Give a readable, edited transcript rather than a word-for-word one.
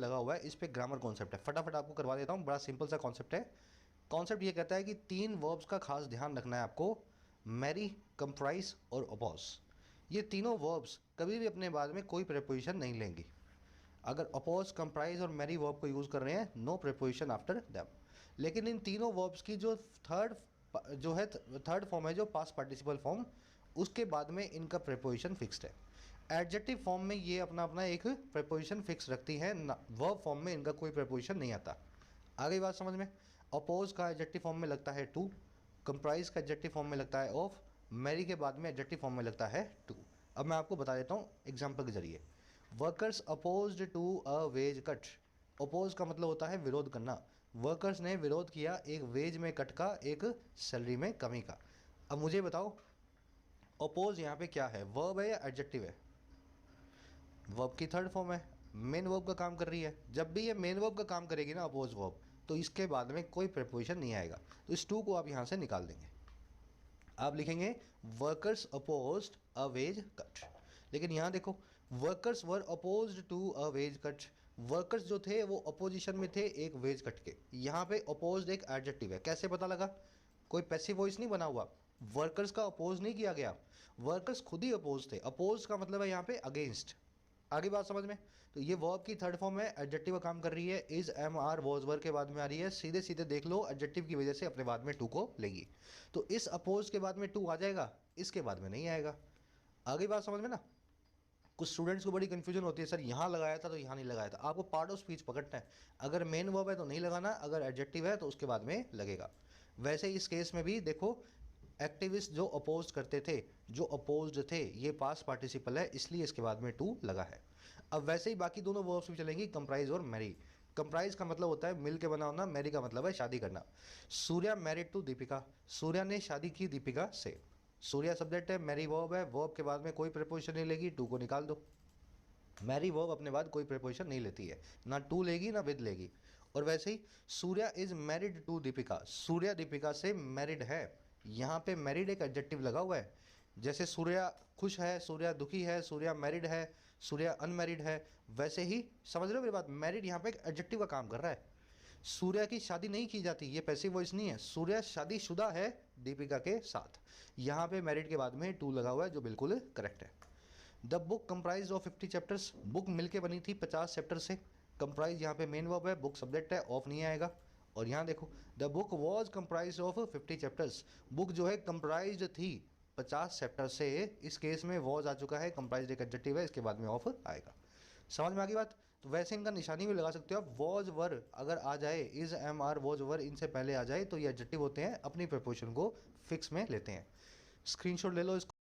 लगा हुआ है, इस पे ग्रामर कॉन्सेप्ट है, फटाफट आपको करवा देता हूँ। बड़ा सिंपल सा कॉन्सेप्ट है। कॉन्सेप्ट ये कहता है कि 3 वर्ब्स का खास ध्यान रखना है आपको, मैरी, कंप्राइज और अपोज। ये तीनों वर्ब्स कभी भी अपने बाद में कोई प्रेपोजिशन नहीं लेंगी। अगर अपोज, कंप्राइज और मैरी वर्ब को यूज़ कर रहे हैं, नो प्रेपोजिशन आफ्टर दैम। लेकिन इन तीनों वर्ब्स की जो थर्ड फॉर्म है, जो पास्ट पार्टिसिपल फॉर्म, उसके बाद में इनका प्रेपोजिशन फिक्स्ड है। एडजेक्टिव फॉर्म में ये अपना अपना एक प्रेपोजिशन फिक्स रखती है, वर्ब फॉर्म में इनका कोई प्रेपोजिशन नहीं आता। आगे बात समझ में। अपोज का एडजेक्टिव फॉर्म में लगता है टू, कंप्राइज का एडजेक्टिव फॉर्म में लगता है ऑफ, मैरी के बाद में एडजेक्टिव फॉर्म में लगता है टू। अब मैं आपको बता देता हूँ एग्जाम्पल के जरिए। Workers opposed to a wage cut. Oppose का मतलब होता है विरोध करना। वर्कर्स ने विरोध किया एक वेज में कट का, एक सैलरी में कमी का। अब मुझे बताओ, अपोज यहाँ पे क्या है, वर्ब है या एडजेक्टिव है? वर्ब की थर्ड फॉर्म है, मेन वर्ब का काम कर रही है। जब भी ये मेन वर्ब का काम करेगी ना अपोज वर्ब, तो इसके बाद में कोई प्रेपोजिशन नहीं आएगा। तो इस टू को आप यहाँ से निकाल देंगे। आप लिखेंगे workers opposed a wage cut. लेकिन यहाँ देखो, workers were opposed to a wage cut. वर्कर्स जो थे वो अपोजिशन में थे एक वेज कट के। यहाँ पे अपोज्ड एक एडजेक्टिव है, कैसे पता लगा? कोई पैसिव वॉइस नहीं बना हुआ, वर्कर्स का अपोज नहीं किया गया, वर्कर्स खुद ही अपोज थे। अपोज का मतलब है यहाँ पे अगेंस्ट। आगे बात समझ में। तो ये वर्ब की थर्ड फॉर्म है, एडजेक्टिव का काम कर रही है, इज, एम, आर, वॉज, वर के बाद में आ रही है। सीधे सीधे देख लो, एडजेक्टिव की वजह से अपने बाद में टू को लेगी। तो इस अपोज के बाद में टू आ जाएगा, इसके बाद में नहीं आएगा। आगे बात समझ में ना। कुछ स्टूडेंट्स को बड़ी कंफ्यूजन होती है, सर यहाँ लगाया था तो यहाँ नहीं लगाया था। आपको पार्ट ऑफ स्पीच पकड़ना है। अगर मेन वर्ब है तो नहीं लगाना, अगर एडजेक्टिव है तो उसके बाद में लगेगा। वैसे इस केस में भी देखो, एक्टिविस्ट जो अपोज करते थे, जो अपोज्ड थे, ये पास्ट पार्टिसिपल है, इसलिए इसके बाद में टू लगा है। अब वैसे ही बाकी दोनों वर्ब्स भी चलेंगी, कंप्राइज और मैरी। कंप्राइज का मतलब होता है मिल के बना होना, मैरी का मतलब है शादी करना। Surya married to Deepika. सूर्या ने शादी की दीपिका से। सूर्या सब्जेक्ट है, मैरी वर्ब है, वर्ब के बाद में कोई प्रेपोजिशन नहीं लेगी, टू को निकाल दो। मैरी वर्ब अपने बाद कोई प्रेपोजिशन नहीं लेती है, ना टू लेगी ना विद लेगी। और वैसे ही Surya is married to Deepika. Surya Deepika से मैरिड है। यहाँ पे मैरिड एक एडजेक्टिव लगा हुआ है। जैसे सूर्या खुश है, सूर्या दुखी है, सूर्या मैरिड है, सूर्या अनमैरिड है, वैसे ही समझ रहे हो मेरी बात, मैरिड यहाँ पे एक एडजेक्टिव का काम कर रहा है। सूर्या की शादी नहीं की जाती, ये पैसिव वॉइस नहीं है। सूर्या शादीशुदा है दीपिका के साथ। यहाँ पे मैरिड के बाद में टू लगा हुआ है, जो बिल्कुल करेक्ट है। The book comprise of 50 chapters. Book मिलके बनी थी 50 चैप्टर से। कंप्राइज यहाँ पे मेन वर्ब है, बुक सब्जेक्ट है, ऑफ नहीं आएगा। और यहाँ देखो, the book was comprise of 50 chapters. Book जो है कंप्राइज थी 50 चैप्टर से। इस केस में वॉज आ चुका है, कंप्राइज एक एडजेक्टिव है, इसके बाद में ऑफ आएगा। समझ में आ गई बात? तो वैसे इनका निशानी भी लगा सकते हो आप। वॉज वर अगर आ जाए, इज, एम, आर, वॉज, वर इनसे पहले आ जाए, तो ये एडजेक्टिव होते हैं, अपनी प्रेपोजिशन को फिक्स में लेते हैं। स्क्रीनशॉट ले लो इसको।